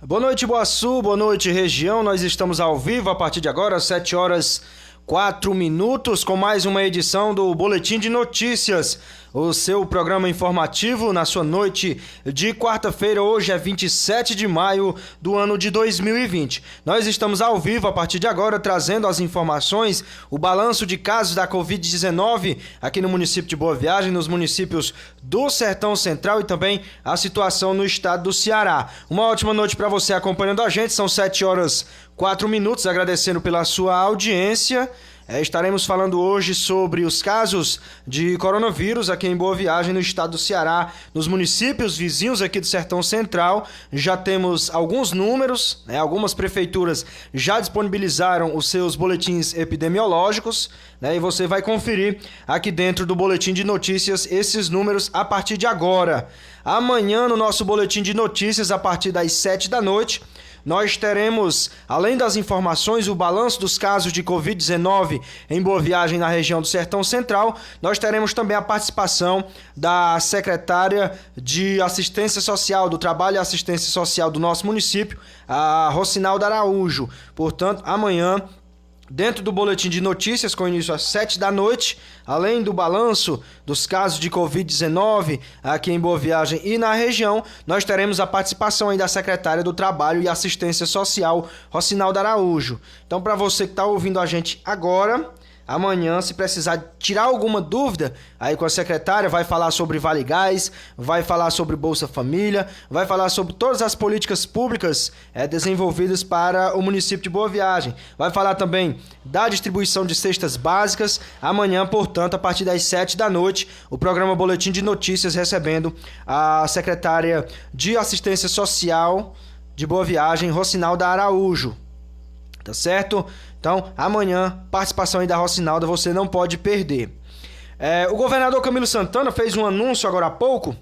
Boa noite, Boaçu, boa noite, região. Nós estamos ao vivo a partir de agora, às 7 horas 4 minutos, com mais uma edição do Boletim de Notícias, o seu programa informativo na sua noite de quarta-feira. Hoje é 27 de maio do ano de 2020. Nós estamos ao vivo a partir de agora, trazendo as informações, o balanço de casos da Covid-19 aqui no município de Boa Viagem, nos municípios do Sertão Central e também a situação no estado do Ceará. Uma ótima noite para você acompanhando a gente, são 7 horas 4 minutos, agradecendo pela sua audiência. Estaremos falando hoje sobre os casos de coronavírus aqui em Boa Viagem, no estado do Ceará, nos municípios vizinhos aqui do Sertão Central. Já temos alguns números, algumas prefeituras já disponibilizaram os seus boletins epidemiológicos, e você vai conferir aqui dentro do Boletim de Notícias esses números a partir de agora. Amanhã, no nosso Boletim de Notícias, a partir das 7 da noite, nós teremos, além das informações, o balanço dos casos de Covid-19 em Boa Viagem na região do Sertão Central. Nós teremos também a participação da secretária de Assistência Social, do Trabalho e Assistência Social do nosso município, a Rocinalda Araújo. Portanto, amanhã, dentro do Boletim de Notícias, com início às 7 da noite, além do balanço dos casos de Covid-19 aqui em Boa Viagem e na região, nós teremos a participação aí da secretária do Trabalho e Assistência Social, Rocinalda Araújo. Então, para você que está ouvindo a gente agora, amanhã, se precisar tirar alguma dúvida aí com a secretária, vai falar sobre Vale Gás, vai falar sobre Bolsa Família, vai falar sobre todas as políticas públicas desenvolvidas para o município de Boa Viagem. Vai falar também da distribuição de cestas básicas. Amanhã, portanto, a partir das 7 da noite, o programa Boletim de Notícias recebendo a secretária de Assistência Social de Boa Viagem, Rocinalda Araújo. Tá certo? Então, amanhã, participação aí da Rocinalda, você não pode perder. O governador Camilo Santana fez um anúncio agora há pouco,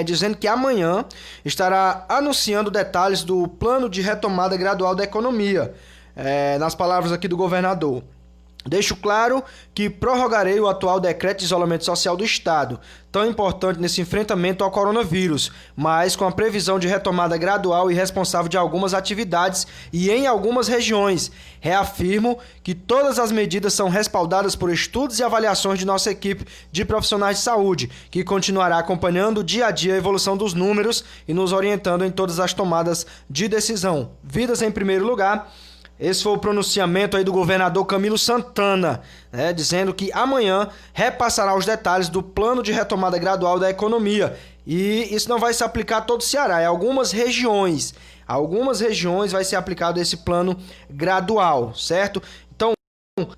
dizendo que amanhã estará anunciando detalhes do plano de retomada gradual da economia. Nas palavras aqui do governador: deixo claro que prorrogarei o atual decreto de isolamento social do Estado, tão importante nesse enfrentamento ao coronavírus, mas com a previsão de retomada gradual e responsável de algumas atividades e em algumas regiões. Reafirmo que todas as medidas são respaldadas por estudos e avaliações de nossa equipe de profissionais de saúde, que continuará acompanhando dia a dia a evolução dos números e nos orientando em todas as tomadas de decisão. Vidas em primeiro lugar. Esse foi o pronunciamento aí do governador Camilo Santana, dizendo que amanhã repassará os detalhes do plano de retomada gradual da economia. E isso não vai se aplicar a todo o Ceará, é algumas regiões. Algumas regiões vai ser aplicado esse plano gradual, certo? Então,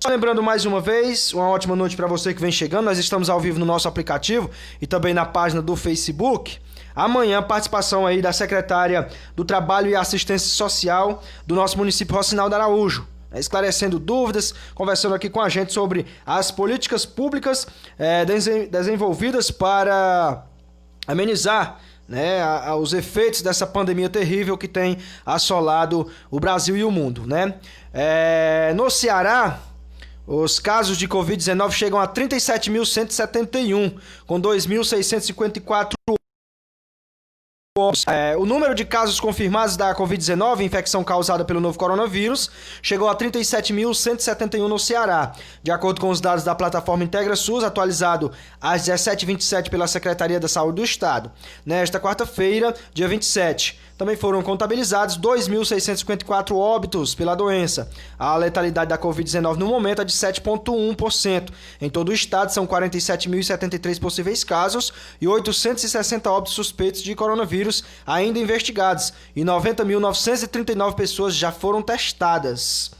só lembrando mais uma vez, uma ótima noite para você que vem chegando. Nós estamos ao vivo no nosso aplicativo e também na página do Facebook. Amanhã, participação aí da secretária do Trabalho e Assistência Social do nosso município, Rocinalda Araújo, esclarecendo dúvidas, conversando aqui com a gente sobre as políticas públicas desenvolvidas para amenizar os efeitos dessa pandemia terrível que tem assolado o Brasil e o mundo. No Ceará, os casos de Covid-19 chegam a 37.171, com 2.654 o número de casos confirmados da Covid-19, infecção causada pelo novo coronavírus, chegou a 37.171 no Ceará. De acordo com os dados da plataforma Integra SUS, atualizado às 17h27 pela Secretaria da Saúde do Estado. Nesta quarta-feira, dia 27, também foram contabilizados 2.654 óbitos pela doença. A letalidade da Covid-19 no momento é de 7,1%. Em todo o estado, são 47.073 possíveis casos e 860 óbitos suspeitos de coronavírus ainda investigados. E 90.939 pessoas já foram testadas.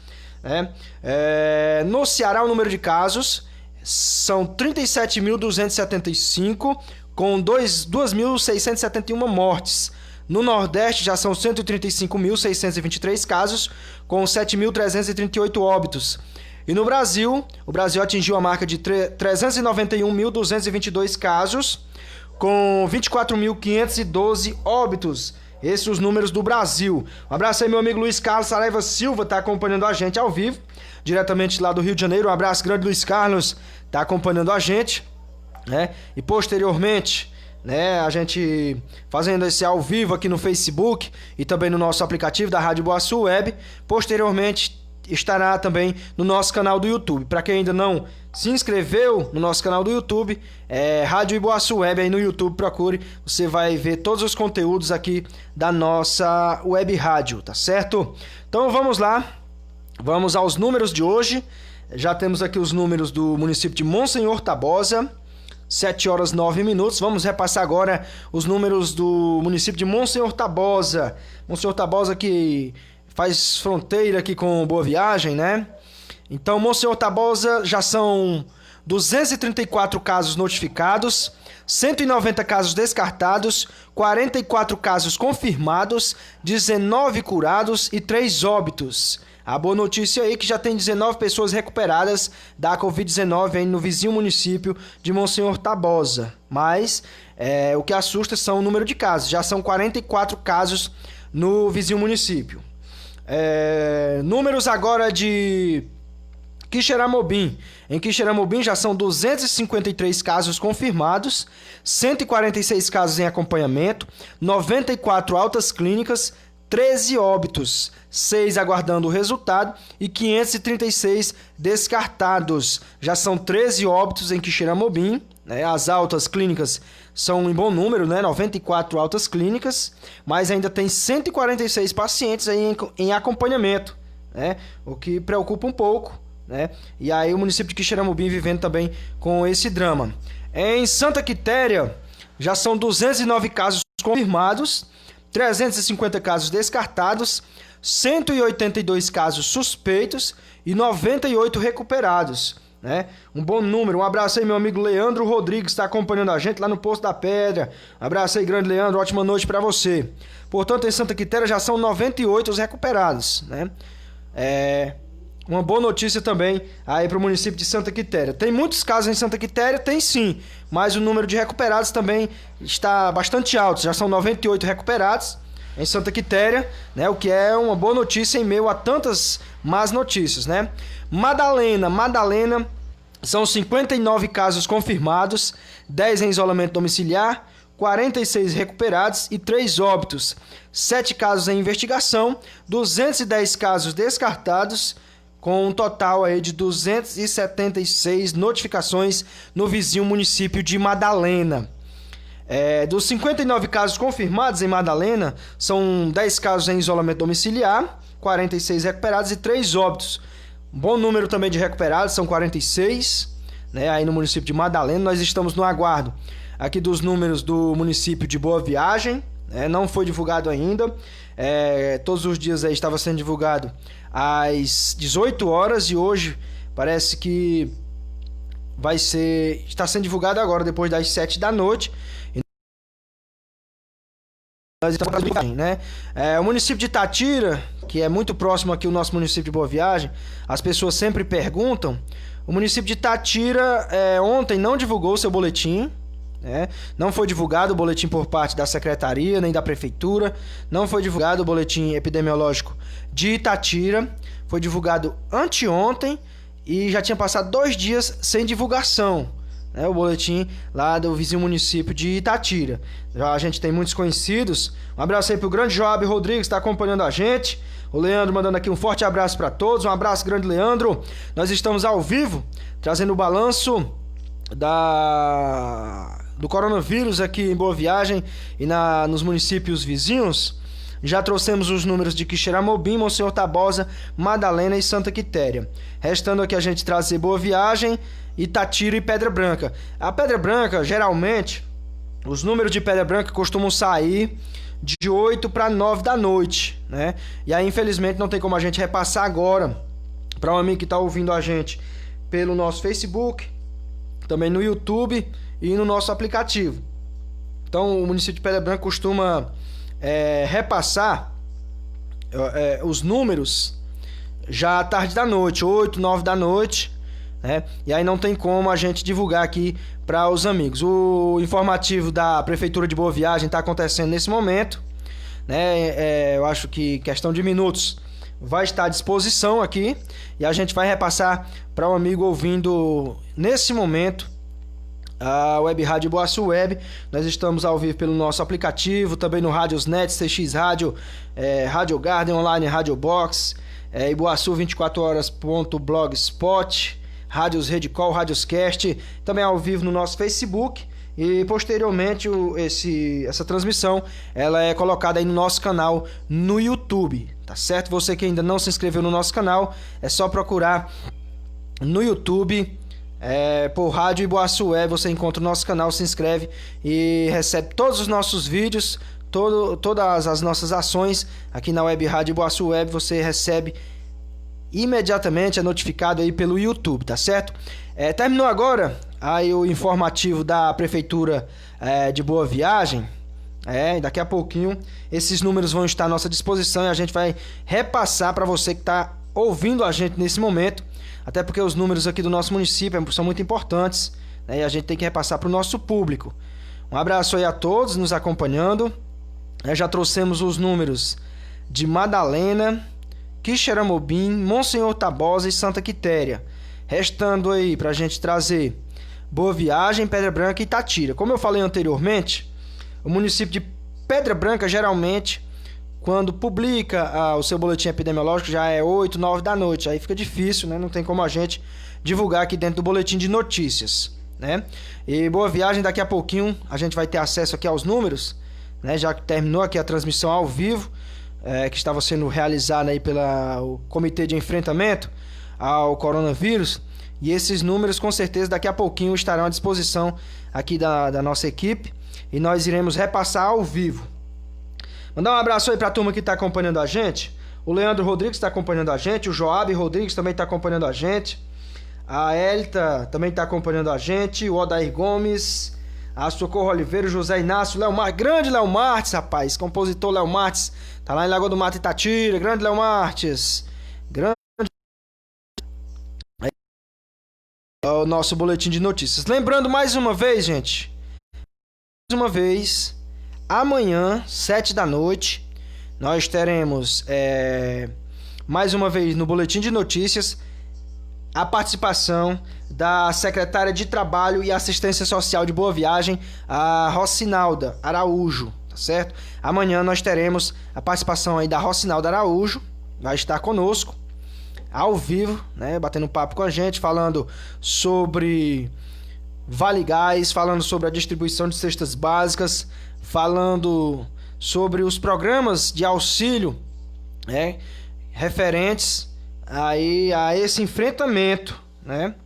No Ceará, o número de casos são 37.275, com 2.671 mortes. No Nordeste já são 135.623 casos, com 7.338 óbitos. E no Brasil, o Brasil atingiu a marca de 391.222 casos, com 24.512 óbitos. Esses os números do Brasil. Um abraço aí, meu amigo Luiz Carlos Saraiva Silva, está acompanhando a gente ao vivo, diretamente lá do Rio de Janeiro. Um abraço grande, Luiz Carlos, está acompanhando a gente. E posteriormente, né? A gente fazendo esse ao vivo aqui no Facebook e também no nosso aplicativo da Rádio Boaçu Web. Posteriormente estará também no nosso canal do YouTube. Para quem ainda não se inscreveu no nosso canal do YouTube, Rádio Iboaçu Web, aí no YouTube procure, você vai ver todos os conteúdos aqui da nossa web rádio, tá certo? Então vamos lá, vamos aos números de hoje. Já temos aqui os números do município de Monsenhor Tabosa, 7 horas 9 minutos. Vamos repassar agora os números do município de Monsenhor Tabosa. Monsenhor Tabosa que faz fronteira aqui com Boa Viagem, né? Então, Monsenhor Tabosa já são 234 casos notificados, 190 casos descartados, 44 casos confirmados, 19 curados e 3 óbitos. A boa notícia aí é que já tem 19 pessoas recuperadas da Covid-19 aí no vizinho município de Monsenhor Tabosa. Mas o que assusta são o número de casos. Já são 44 casos no vizinho município. Números agora de Quixeramobim. Em Quixeramobim já são 253 casos confirmados, 146 casos em acompanhamento, 94 altas clínicas, 13 óbitos, 6 aguardando o resultado e 536 descartados. Já são 13 óbitos em Quixeramobim, né? As altas clínicas são em bom número, né? 94 altas clínicas, mas ainda tem 146 pacientes aí em acompanhamento, né? O que preocupa um pouco, né? E aí o município de Quixeramobim vivendo também com esse drama. Em Santa Quitéria já são 209 casos confirmados, 350 casos descartados, 182 casos suspeitos e 98 recuperados, né? Um bom número. Um abraço aí, meu amigo Leandro Rodrigues, está acompanhando a gente lá no Poço da Pedra. Abraço aí, grande Leandro, ótima noite para você. Portanto, em Santa Quitéria já são 98 os recuperados, né? Uma boa notícia também aí para o município de Santa Quitéria. Tem muitos casos em Santa Quitéria? Tem sim, mas o número de recuperados também está bastante alto. Já são 98 recuperados em Santa Quitéria, né? O que é uma boa notícia em meio a tantas más notícias, né? Madalena, são 59 casos confirmados, 10 em isolamento domiciliar, 46 recuperados e 3 óbitos, 7 casos em investigação, 210 casos descartados, com um total aí de 276 notificações no vizinho município de Madalena. Dos 59 casos confirmados em Madalena, são 10 casos em isolamento domiciliar, 46 recuperados e 3 óbitos. Um bom número também de recuperados, são 46, né, aí no município de Madalena. Nós estamos no aguardo aqui dos números do município de Boa Viagem, não foi divulgado ainda. Todos os dias aí estava sendo divulgado às 18 horas e hoje parece que está sendo divulgado agora depois das 7 da noite. Nós estamos, né? O município de Itatira, que é muito próximo aqui ao nosso município de Boa Viagem, as pessoas sempre perguntam. O município de Itatira ontem não divulgou seu boletim. Não foi divulgado o boletim por parte da secretaria nem da prefeitura, não foi divulgado o boletim epidemiológico de Itatira, foi divulgado anteontem e já tinha passado 2 dias sem divulgação, né? O boletim lá do vizinho município de Itatira. Já a gente tem muitos conhecidos. Um abraço aí pro grande Joab Rodrigues, que está acompanhando a gente. O Leandro mandando aqui um forte abraço para todos. Um abraço, grande Leandro. Nós estamos ao vivo trazendo o balanço do coronavírus aqui em Boa Viagem e nos municípios vizinhos. Já trouxemos os números de Quixeramobim, Monsenhor Tabosa, Madalena e Santa Quitéria. Restando aqui a gente trazer Boa Viagem, Itatira e Pedra Branca. A Pedra Branca, geralmente, os números de Pedra Branca costumam sair de 8 para 9 da noite, né? E aí, infelizmente, não tem como a gente repassar agora para um amigo que está ouvindo a gente pelo nosso Facebook, também no YouTube e no nosso aplicativo. Então, o município de Pedra Branca costuma repassar os números já à tarde da noite, 8, 9 da noite, né? E aí não tem como a gente divulgar aqui para os amigos. O informativo da Prefeitura de Boa Viagem está acontecendo nesse momento, né? Eu acho que questão de minutos vai estar à disposição aqui e a gente vai repassar para o amigo ouvindo nesse momento a Web Rádio Iboaçu Web. Nós estamos ao vivo pelo nosso aplicativo, também no Radiosnet, CX Rádio, Rádio Garden Online, Rádio Box, Iboaçu24horas.blogspot, Rádios Redcall, Rádioscast, também ao vivo no nosso Facebook. E posteriormente essa transmissão ela é colocada aí no nosso canal no YouTube, tá certo? Você que ainda não se inscreveu no nosso canal, é só procurar no YouTube por Rádio Iboaçu Web, você encontra o nosso canal, se inscreve e recebe todos os nossos vídeos, todas as nossas ações aqui na Web Rádio Iboaçu Web, você recebe imediatamente, é notificado aí pelo YouTube, tá certo? Terminou agora aí o informativo da Prefeitura de Boa Viagem. Daqui a pouquinho esses números vão estar à nossa disposição e a gente vai repassar para você que está ouvindo a gente nesse momento, até porque os números aqui do nosso município são muito importantes, né? E a gente tem que repassar para o nosso público. Um abraço aí a todos nos acompanhando. Já trouxemos os números de Madalena, Quixeramobim, Monsenhor Tabosa e Santa Quitéria. Restando aí para a gente trazer Boa Viagem, Pedra Branca e Itatira. Como eu falei anteriormente, o município de Pedra Branca geralmente, quando publica o seu boletim epidemiológico, já é 8, 9 da noite. Aí fica difícil, né? Não tem como a gente divulgar aqui dentro do boletim de notícias, né? E Boa Viagem, daqui a pouquinho a gente vai ter acesso aqui aos números, né? Já que terminou aqui a transmissão ao vivo, que estava sendo realizada aí pelo Comitê de Enfrentamento ao Coronavírus. E esses números com certeza daqui a pouquinho estarão à disposição aqui da nossa equipe e nós iremos repassar ao vivo. Mandar um abraço aí para a turma que está acompanhando a gente. O Leandro Rodrigues está acompanhando a gente, o Joab Rodrigues também está acompanhando a gente, a Elita também está acompanhando a gente, o Odair Gomes, a Socorro Oliveira, o José Inácio, Léo Marques, grande Léo Marques, rapaz, compositor Léo Marques, tá lá em Lagoa do Mato, Itatira, grande Léo Marques, grande o nosso boletim de notícias. Lembrando mais uma vez, gente, amanhã, 7 da noite, nós teremos mais uma vez no boletim de notícias a participação da secretária de Trabalho e Assistência Social de Boa Viagem, a Rocinalda Araújo, tá certo? Amanhã nós teremos a participação aí da Rocinalda Araújo, vai estar conosco ao vivo, né, batendo papo com a gente, falando sobre Vale Gás, falando sobre a distribuição de cestas básicas, falando sobre os programas de auxílio, né, referentes aí a esse enfrentamento, né,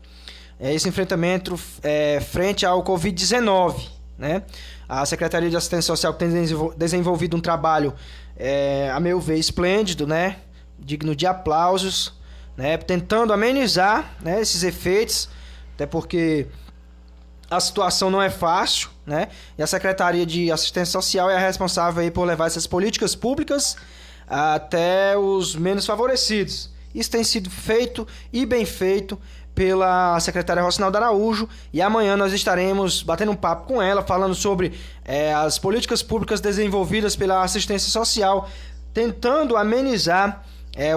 frente ao Covid-19, né. A Secretaria de Assistência Social tem desenvolvido um trabalho, a meu ver, esplêndido, né, digno de aplausos, né, tentando amenizar, né, esses efeitos, até porque a situação não é fácil, né, e a Secretaria de Assistência Social é a responsável aí por levar essas políticas públicas até os menos favorecidos. Isso tem sido feito e bem feito pela secretária Rocinalda Araújo, e amanhã nós estaremos batendo um papo com ela, falando sobre as políticas públicas desenvolvidas pela assistência social, tentando amenizar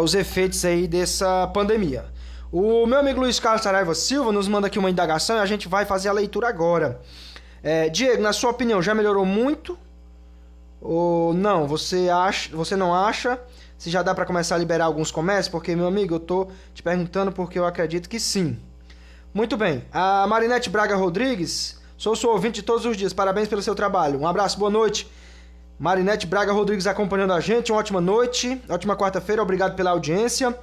os efeitos aí dessa pandemia. O meu amigo Luiz Carlos Saraiva Silva nos manda aqui uma indagação e a gente vai fazer a leitura agora. Diego, na sua opinião, já melhorou muito? Ou não? Você não acha? Se já dá para começar a liberar alguns comércios? Porque, meu amigo, eu tô te perguntando porque eu acredito que sim. Muito bem. A Marinete Braga Rodrigues, sou sua ouvinte de todos os dias. Parabéns pelo seu trabalho. Um abraço, boa noite. Marinete Braga Rodrigues acompanhando a gente. Uma ótima noite, ótima quarta-feira. Obrigado pela audiência.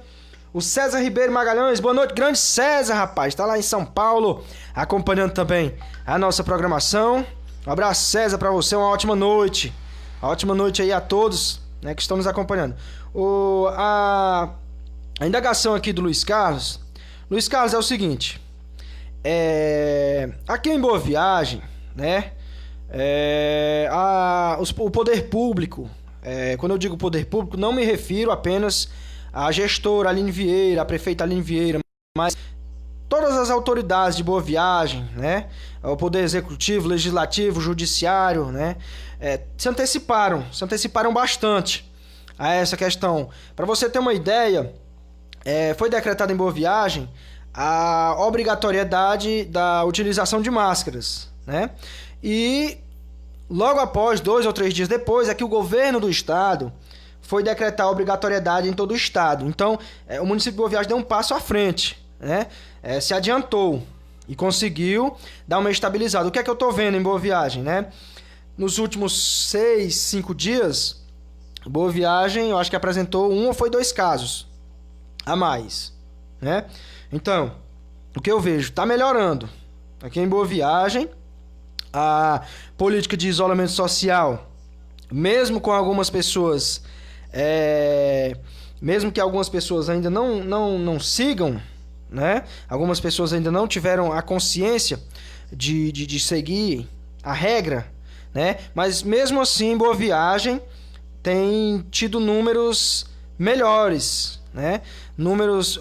O César Ribeiro Magalhães, boa noite, grande César, rapaz. Tá lá em São Paulo, acompanhando também a nossa programação. Um abraço, César, para você. Uma ótima noite. Uma ótima noite aí a todos, né, que estão nos acompanhando. A indagação aqui do Luiz Carlos. Luiz Carlos, é o seguinte. Aqui em Boa Viagem, né, o poder público, quando eu digo poder público, não me refiro apenas à gestora Aline Vieira, à prefeita Aline Vieira, mas todas as autoridades de Boa Viagem, né, o poder executivo, legislativo, judiciário, né, se anteciparam bastante a essa questão. Para você ter uma ideia, foi decretada em Boa Viagem a obrigatoriedade da utilização de máscaras, né? E logo após, 2 ou 3 dias depois, é que o governo do estado foi decretar a obrigatoriedade em todo o estado. Então, o município de Boa Viagem deu um passo à frente, né? Se adiantou e conseguiu dar uma estabilizada. O que é que eu estou vendo em Boa Viagem, né? Nos últimos 6, 5 dias, Boa Viagem, eu acho que apresentou 1 ou foi 2 casos a mais, né? Então, o que eu vejo? Está melhorando. Aqui em Boa Viagem, a política de isolamento social, mesmo com algumas pessoas, mesmo que algumas pessoas ainda não sigam, né? Algumas pessoas ainda não tiveram a consciência de seguir a regra, né? Mas mesmo assim, Boa Viagem tem tido números melhores, né? Números,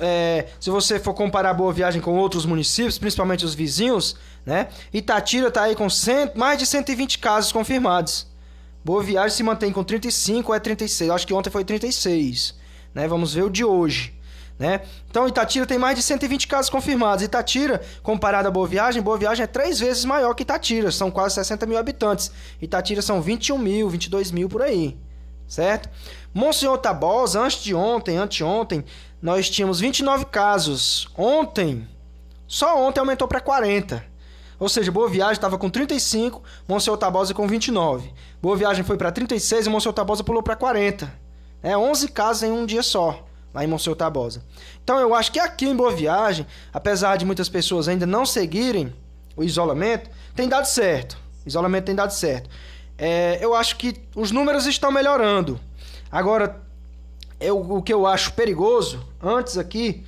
se você for comparar Boa Viagem com outros municípios, principalmente os vizinhos, né? Itatira está aí com mais de 120 casos confirmados. Boa Viagem se mantém com 35 ou é 36. Eu acho que ontem foi 36, né? Vamos ver o de hoje, né? Então Itatira tem mais de 120 casos confirmados. Itatira, comparado a Boa Viagem é 3 vezes maior que Itatira. São quase 60 mil habitantes. Itatira são 21 mil, 22 mil por aí, certo? Monsenhor Tabosa, anteontem, nós tínhamos 29 casos. Só ontem aumentou para 40. Ou seja, Boa Viagem estava com 35, Monsenhor Tabosa com 29. Boa Viagem foi para 36 e Monsenhor Tabosa pulou para 40. 11 casos em um dia só, lá em Monsenhor Tabosa. Então eu acho que aqui em Boa Viagem, apesar de muitas pessoas ainda não seguirem o isolamento, tem dado certo. O isolamento tem dado certo. Eu acho que os números estão melhorando. Agora, o que eu acho perigoso, antes aqui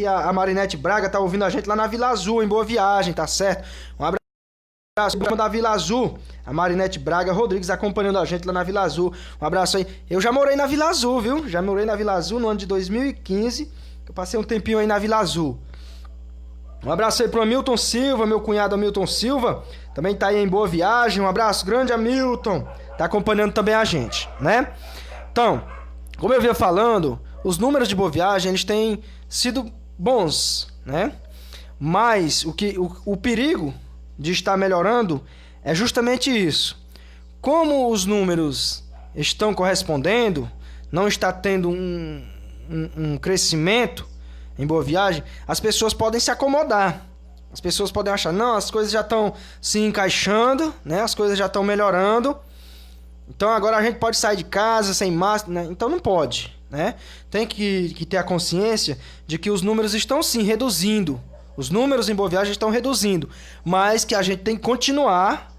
a Marinete Braga tá ouvindo a gente lá na Vila Azul, em Boa Viagem, tá certo? Um abraço da Vila Azul, a Marinete Braga Rodrigues acompanhando a gente lá na Vila Azul. Um abraço aí. Eu já morei na Vila Azul, viu? Já morei na Vila Azul no ano de 2015, eu passei um tempinho aí na Vila Azul. Um abraço aí pro Hamilton Silva, meu cunhado Hamilton Silva, também tá aí em Boa Viagem. Um abraço grande, Hamilton. Tá acompanhando também a gente, né? Então, como eu vinha falando, os números de Boa Viagem, eles têm sido bons, né? Mas o perigo de estar melhorando é justamente isso. Como os números estão correspondendo, não está tendo um crescimento em Boa Viagem, as pessoas podem se acomodar. As pessoas podem achar, não, as coisas já estão se encaixando, né? As coisas já estão melhorando. Então agora a gente pode sair de casa sem máscara, né? Então não pode, né? Tem que ter a consciência de que os números estão sim reduzindo. Os números em Boa Viagem estão reduzindo, mas que a gente tem que continuar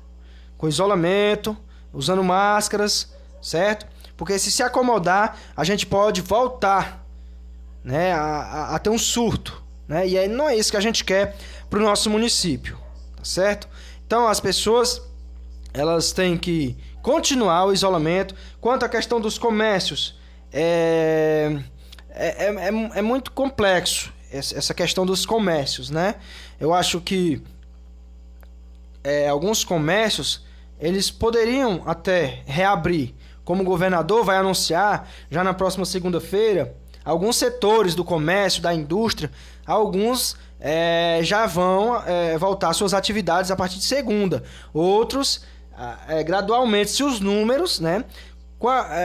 com isolamento, usando máscaras, certo? Porque se acomodar, a gente pode voltar, né, a ter um surto, né? E aí não é isso que a gente quer para o nosso município, tá certo? Então as pessoas, elas têm que continuar o isolamento. Quanto à questão dos comércios, é muito complexo essa questão dos comércios, né? Eu acho que alguns comércios, eles poderiam até reabrir, como o governador vai anunciar já na próxima segunda-feira. Alguns setores do comércio, da indústria, alguns já vão voltar às suas atividades a partir de segunda. Outros gradualmente, se os números, né,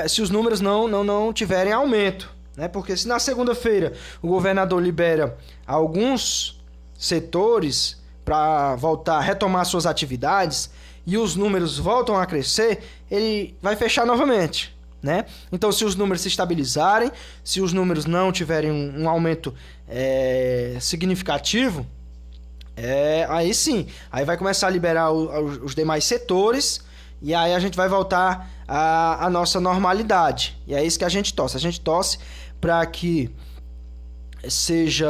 se os números não tiverem aumento, né? Porque se na segunda-feira o governador libera alguns setores para voltar, retomar suas atividades e os números voltam a crescer, ele vai fechar novamente, né? Então, se os números se estabilizarem, se os números não tiverem um aumento significativo, aí sim, aí vai começar a liberar os demais setores e aí a gente vai voltar à nossa normalidade. E é isso que a gente torce. A gente torce para que seja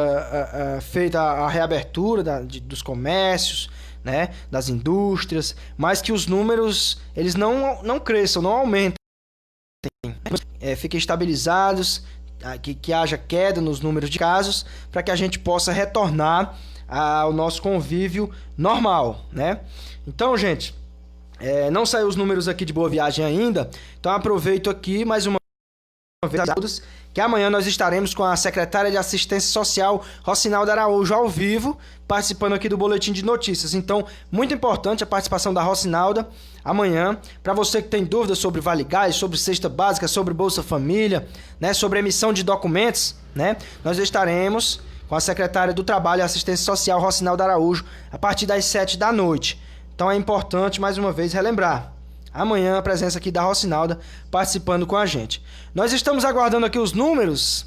feita a reabertura dos comércios, né, das indústrias, mas que os números eles não cresçam, não aumentem, fiquem estabilizados, que haja queda nos números de casos, para que a gente possa retornar ao nosso convívio normal, né? Então, gente, não saiu os números aqui de Boa Viagem ainda, então aproveito aqui mais uma vez a todos que amanhã nós estaremos com a secretária de Assistência Social, Rocinalda Araújo, ao vivo, participando aqui do Boletim de Notícias. Então, muito importante a participação da Rocinalda amanhã. Para você que tem dúvidas sobre Vale Gás, sobre cesta básica, sobre Bolsa Família, né, sobre emissão de documentos, né, nós estaremos com a secretária do Trabalho e Assistência Social, Rocinalda Araújo, a partir das 7 da noite. Então é importante, mais uma vez, relembrar. Amanhã a presença aqui da Rocinalda participando com a gente. Nós estamos aguardando aqui os números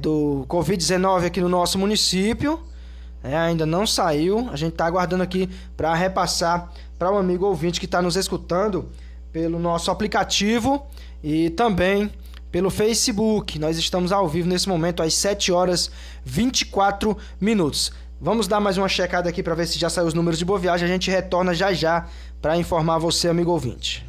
do Covid-19 aqui no nosso município. Ainda não saiu. A gente está aguardando aqui para repassar para o amigo ouvinte que está nos escutando pelo nosso aplicativo e também pelo Facebook. Nós estamos ao vivo nesse momento às 7 horas 24 minutos. Vamos dar mais uma checada aqui para ver se já saiu os números de Boa Viagem. A gente retorna já já para informar você, amigo ouvinte.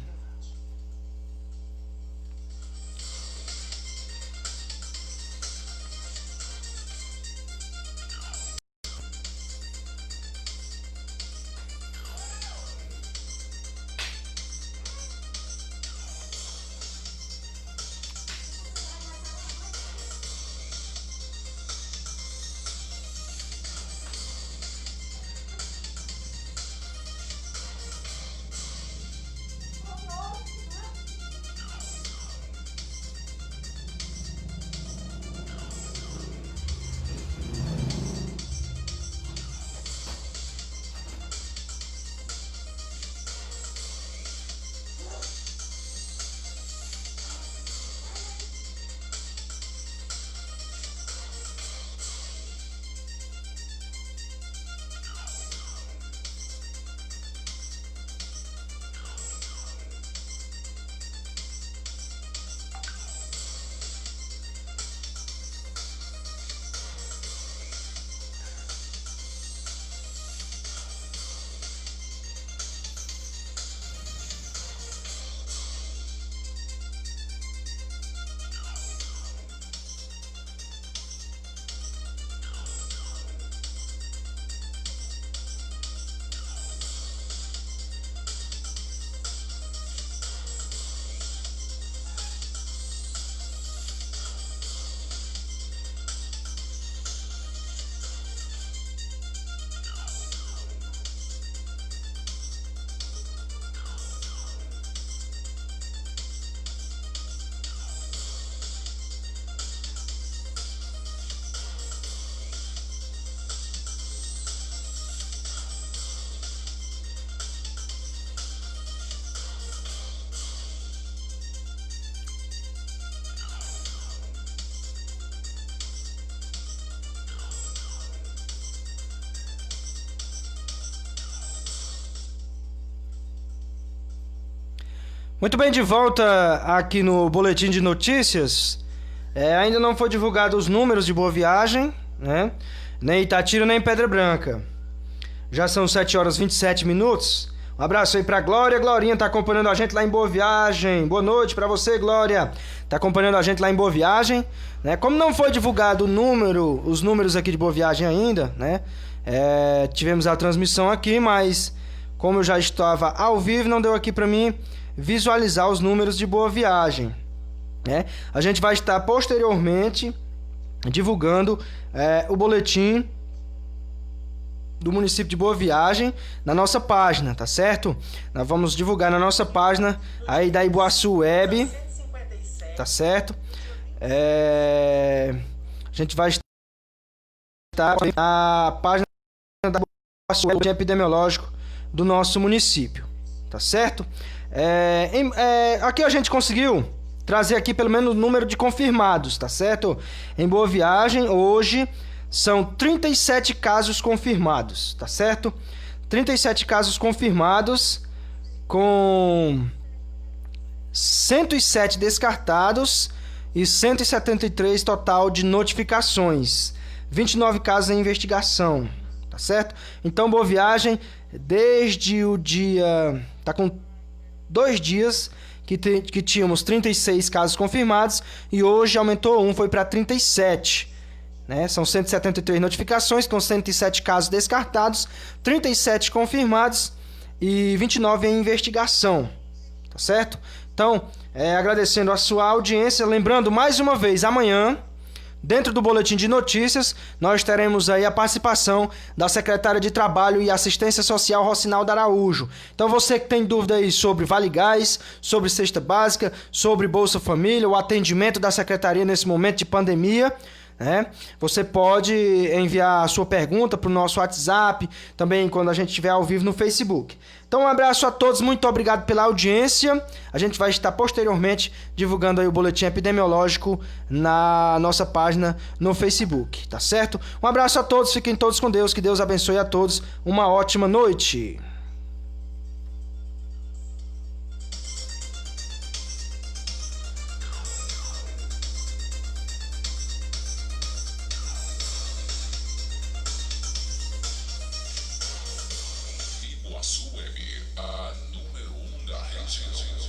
Muito bem, de volta aqui no Boletim de Notícias. Ainda não foi divulgado os números de Boa Viagem, né? Nem Itatira, nem Pedra Branca. Já são 7 horas 27 minutos. Um abraço aí pra Glória. Glorinha tá acompanhando a gente lá em Boa Viagem. Boa noite pra você, Glória. Tá acompanhando a gente lá em Boa Viagem, né? Como não foi divulgado os números aqui de Boa Viagem ainda, né? Tivemos a transmissão aqui, mas como eu já estava ao vivo, não deu aqui pra mim visualizar os números de Boa Viagem, né? A gente vai estar posteriormente divulgando o boletim do município de Boa Viagem na nossa página, tá certo? Nós vamos divulgar na nossa página aí da Iboaçu Web, tá certo? A gente vai estar na página da Iboaçu Web epidemiológico do nosso município, tá certo? Aqui a gente conseguiu trazer aqui pelo menos o número de confirmados, tá certo? Em Boa Viagem, hoje, são 37 casos confirmados, tá certo? 37 casos confirmados, com 107 descartados e 173 total de notificações. 29 casos em investigação, tá certo? Então, Boa Viagem, desde o dia... tá com 2 dias que tínhamos 36 casos confirmados e hoje aumentou foi para 37. Né? São 173 notificações com 107 casos descartados, 37 confirmados e 29 em investigação. Tá certo? Então, agradecendo a sua audiência, lembrando mais uma vez, amanhã, dentro do Boletim de Notícias, nós teremos aí a participação da secretária de Trabalho e Assistência Social, Rocinalda Araújo. Então você que tem dúvida aí sobre Vale Gás, sobre cesta básica, sobre Bolsa Família, o atendimento da secretaria nesse momento de pandemia, você pode enviar a sua pergunta para o nosso WhatsApp, também quando a gente estiver ao vivo no Facebook. Então um abraço a todos, muito obrigado pela audiência. A gente vai estar posteriormente divulgando aí o boletim epidemiológico na nossa página no Facebook, tá certo? Um abraço a todos, fiquem todos com Deus, que Deus abençoe a todos, uma ótima noite. Iguaçu Web, a número 1 da região.